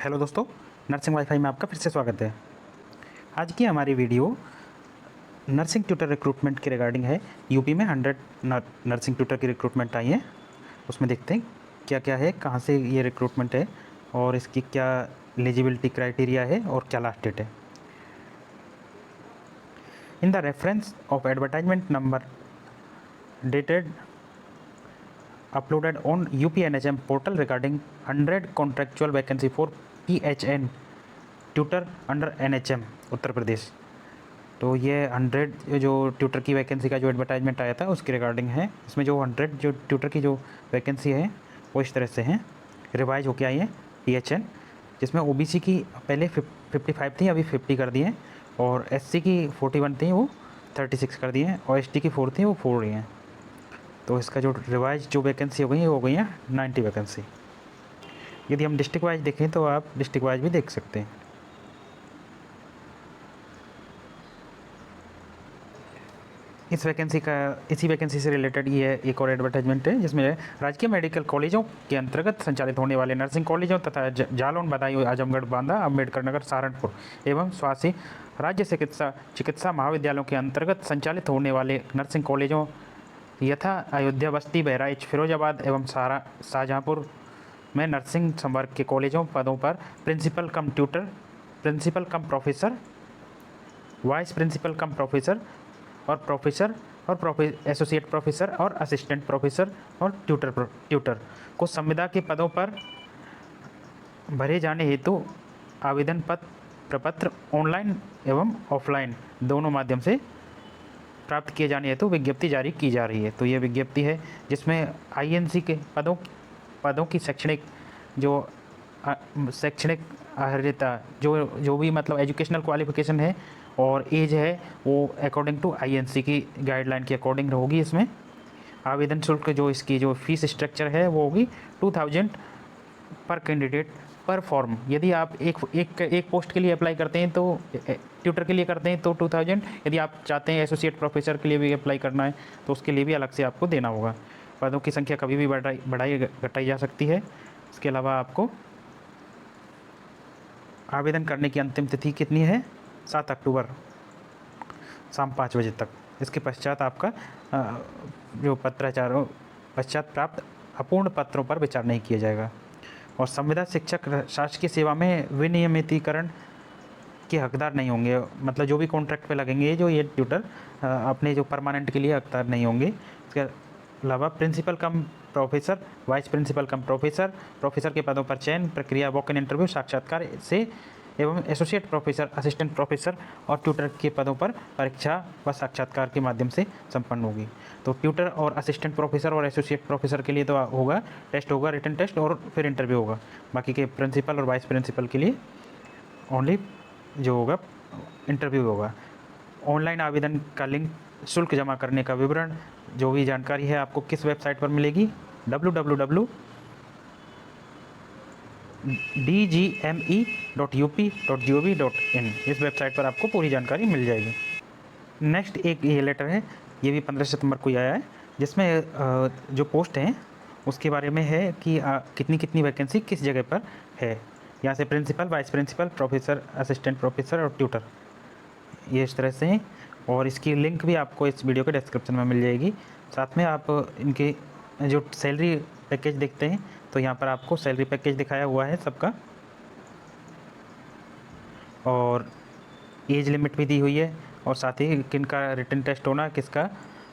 Hello दोस्तों, nursing wifi में आपका फिर से स्वागत है। आज की हमारी वीडियो नर्सिंग ट्यूटर रिक्रूटमेंट के रिगार्डिंग है। यूपी में 100 नर्सिंग ट्यूटर की रिक्रूटमेंट आई है। उसमें देखते हैं क्या क्या है, कहाँ से ये रिक्रूटमेंट है और इसकी क्या एलिजिबिलिटी क्राइटेरिया है और क्या लास्ट डेट है। In the reference of advertisement number dated uploaded on UPNHM portal regarding 100 contractual vacancy for PHN tutor under NHM Uttar Pradesh. तो ये 100 जो ट्यूटर की वैकेंसी का जो एडवर्टाइजमेंट आया था उसके रिगार्डिंग है। इसमें जो 100 जो ट्यूटर की जो वैकेंसी है वो इस तरह से हैं, रिवाइज होके आई है PHN, जिसमें OBC की पहले 55 थी, अभी 50 कर दिए हैं, और SC की 41 थी, वो 36 कर दिए हैं, और ST की 4 थी, वो 4 रही हैं। तो इसका जो रिवाइज जो वैकेंसी हो गई है 90 वैकेंसी। यदि हम डिस्ट्रिक्ट वाइज देखें तो आप डिस्ट्रिक्ट वाइज भी देख सकते हैं। इसी वैकेंसी से रिलेटेड ये एक और एडवर्टाइजमेंट है, जिसमें राजकीय मेडिकल कॉलेजों के अंतर्गत संचालित होने वाले नर्सिंग कॉलेजों तथा जालौन, बदायूं, आजमगढ़, बांदा, अम्बेडकर नगर, सहारनपुर एवं स्वासी राज्य चिकित्सा महाविद्यालयों के अंतर्गत संचालित होने वाले नर्सिंग कॉलेजों यथा अयोध्या, बस्ती, बहराइच, फिरोजाबाद एवं शाहजहाँपुर में नर्सिंग संवर्ग के कॉलेजों पदों पर प्रिंसिपल कम ट्यूटर, प्रिंसिपल कम प्रोफेसर, वाइस प्रिंसिपल कम प्रोफेसर और एसोसिएट प्रोफेसर और असिस्टेंट प्रोफेसर और ट्यूटर को संविदा के पदों पर भरे जाने हेतु आवेदन प्रपत्र ऑनलाइन एवं ऑफलाइन दोनों माध्यम से प्राप्त किए जाने हेतु विज्ञप्ति जारी की जा रही है। तो ये विज्ञप्ति है जिसमें INC के पदों की शैक्षणिक अर्हता जो भी मतलब एजुकेशनल क्वालिफिकेशन है और एज है वो अकॉर्डिंग टू INC की गाइडलाइन के अकॉर्डिंग होगी। इसमें आवेदन शुल्क जो इसकी जो फीस स्ट्रक्चर है वो होगी 2000 पर कैंडिडेट पर फॉर्म। यदि आप एक पोस्ट के लिए अप्लाई करते हैं तो ट्यूटर के लिए करते हैं तो 2000, यदि आप चाहते हैं एसोसिएट प्रोफेसर के लिए भी अप्लाई करना है तो उसके लिए भी अलग से आपको देना होगा। पदों की संख्या कभी भी बढ़ाई घटाई जा सकती है। इसके अलावा आपको आवेदन करने की अंतिम तिथि कितनी है? 7 अक्टूबर शाम 5 बजे तक। इसके पश्चात आपका जो पत्राचारों पश्चात प्राप्त अपूर्ण पत्रों पर विचार नहीं किया जाएगा। और संविदा शिक्षक शासकीय सेवा में विनियमितीकरण के हकदार नहीं होंगे। मतलब जो भी कॉन्ट्रैक्ट पे लगेंगे जो ये ट्यूटर अपने जो परमानेंट के लिए हकदार नहीं होंगे। इसके अलावा प्रिंसिपल कम प्रोफेसर, वाइस प्रिंसिपल कम प्रोफेसर के पदों पर चयन प्रक्रिया वॉक इन इंटरव्यू, साक्षात्कार से एवं एसोसिएट प्रोफेसर, असिस्टेंट प्रोफेसर और ट्यूटर के पदों पर परीक्षा व साक्षात्कार के माध्यम से संपन्न होगी। तो ट्यूटर और असिस्टेंट प्रोफेसर और एसोसिएट प्रोफेसर के लिए तो होगा टेस्ट, होगा रिटन टेस्ट और फिर इंटरव्यू होगा। बाकी के प्रिंसिपल और वाइस प्रिंसिपल के लिए ओनली जो होगा इंटरव्यू होगा। ऑनलाइन आवेदन का लिंक, शुल्क जमा करने का विवरण, जो भी जानकारी है आपको किस वेबसाइट पर मिलेगी? www.dgme.up.gov.in इस वेबसाइट पर आपको पूरी जानकारी मिल जाएगी। नेक्स्ट एक ये लेटर है, ये भी 15 सितंबर को आया है, जिसमें जो पोस्ट हैं उसके बारे में है कि कितनी कितनी वैकेंसी किस जगह पर है। यहाँ से principal, vice principal, professor, assistant professor और ट्यूटर, ये इस तरह से हैं। और इसकी लिंक भी आपको इस वीडियो के डिस्क्रिप्शन में मिल जाएगी। साथ में आप इनके जो सैलरी पैकेज देखते हैं तो यहाँ पर आपको सैलरी पैकेज दिखाया हुआ है सबका, और एज लिमिट भी दी हुई है, और साथ ही किन का रिटन टेस्ट होना, किसका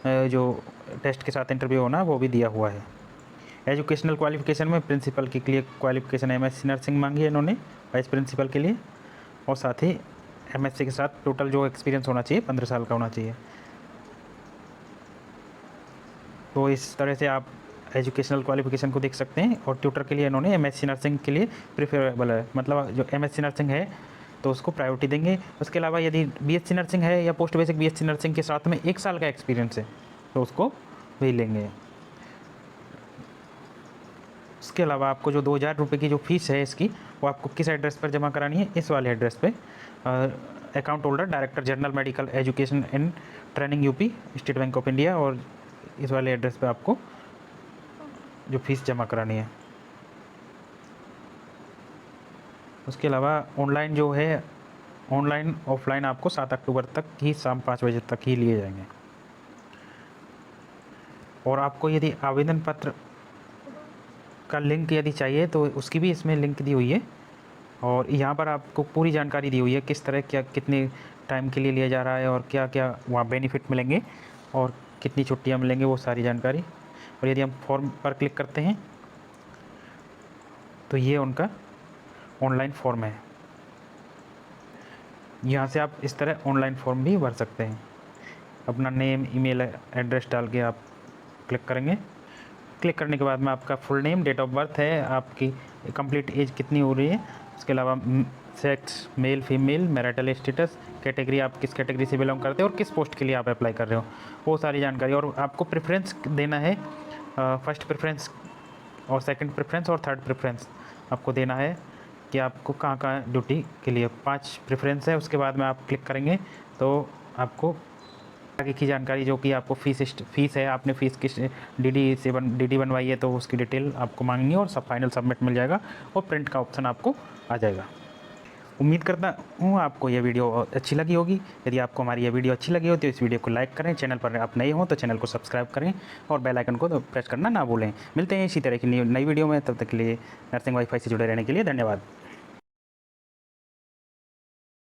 जो टेस्ट के साथ इंटरव्यू होना वो भी दिया हुआ है। एजुकेशनल क्वालिफिकेशन में प्रिंसिपल के लिए क्वालिफिकेशन MSc नर्सिंग मांगी है इन्होंने वाइस प्रिंसिपल के लिए, और साथ ही MSc के साथ टोटल जो एक्सपीरियंस होना चाहिए 15 साल का होना चाहिए। तो इस तरह से आप एजुकेशनल क्वालिफिकेशन को देख सकते हैं। और ट्यूटर के लिए इन्होंने MSc नर्सिंग के लिए प्रीफरेबल है, मतलब जो MSc नर्सिंग है तो उसको प्रायोरिटी देंगे। उसके अलावा यदि BSc नर्सिंग है या पोस्ट बेसिक BSc नर्सिंग के साथ में 1 साल का एक्सपीरियंस है तो उसको भी लेंगे। इसके अलावा आपको जो 2000 रुपये की जो फीस है इसकी, वो आपको किस एड्रेस पर जमा करानी है? इस वाले एड्रेस पे, account holder director general medical education and training UP, state bank of India, और इस वाले एड्रेस पे आपको जो फीस जमा करानी है। उसके अलावा ऑनलाइन जो है, ऑनलाइन ऑफलाइन आपको 7 अक्टूबर तक ही शाम 5 बजे तक ही लिए जाएंगे। और आपको यदि आवेदन पत्र का लिंक यदि चाहिए तो उसकी भी इसमें लिंक दी हुई है, और यहाँ पर आपको पूरी जानकारी दी हुई है किस तरह क्या कितने टाइम के लिए लिया जा रहा है और क्या क्या वहाँ बेनिफिट मिलेंगे और कितनी छुट्टियाँ मिलेंगे, वो सारी जानकारी। और यदि हम फॉर्म पर क्लिक करते हैं तो ये उनका ऑनलाइन फॉर्म है। यहाँ से आप इस तरह ऑनलाइन फॉर्म भी भर सकते हैं। अपना नेम, ईमेल एड्रेस डाल के आप क्लिक करेंगे। क्लिक करने के बाद में आपका full name, date of birth है, आपकी कंप्लीट एज कितनी हो रही है, उसके अलावा sex male female, marital status, category आप किस कैटेगरी से बिलोंग करते हो और किस पोस्ट के लिए आप अप्लाई कर रहे हो, वो सारी जानकारी। और आपको प्रेफरेंस देना है, फर्स्ट प्रेफरेंस और सेकंड प्रेफरेंस और थर्ड प्रेफरेंस आपको देना है कि आपको कहाँ कहाँ ड्यूटी के लिए 5 प्रेफरेंस है। उसके बाद में आप क्लिक करेंगे तो आपको आगे की जानकारी, जो कि आपको फ़ीस है, आपने फ़ीस किस डीडी बनवाई है तो उसकी डिटेल आपको मांगनी है, और सब फाइनल सबमिट मिल जाएगा और प्रिंट का ऑप्शन आपको आ जाएगा। उम्मीद करता हूँ आपको यह वीडियो अच्छी लगी होगी। यदि आपको हमारी यह वीडियो अच्छी लगी हो तो इस वीडियो को लाइक करें, चैनल पर आप नए हो तो चैनल को सब्सक्राइब करें और बेल आइकन को तो प्रेस करना ना भूलें। मिलते हैं इसी तरह की नई वीडियो में, तब तक के लिए नर्सिंग वाईफाई से जुड़े रहने के लिए धन्यवाद।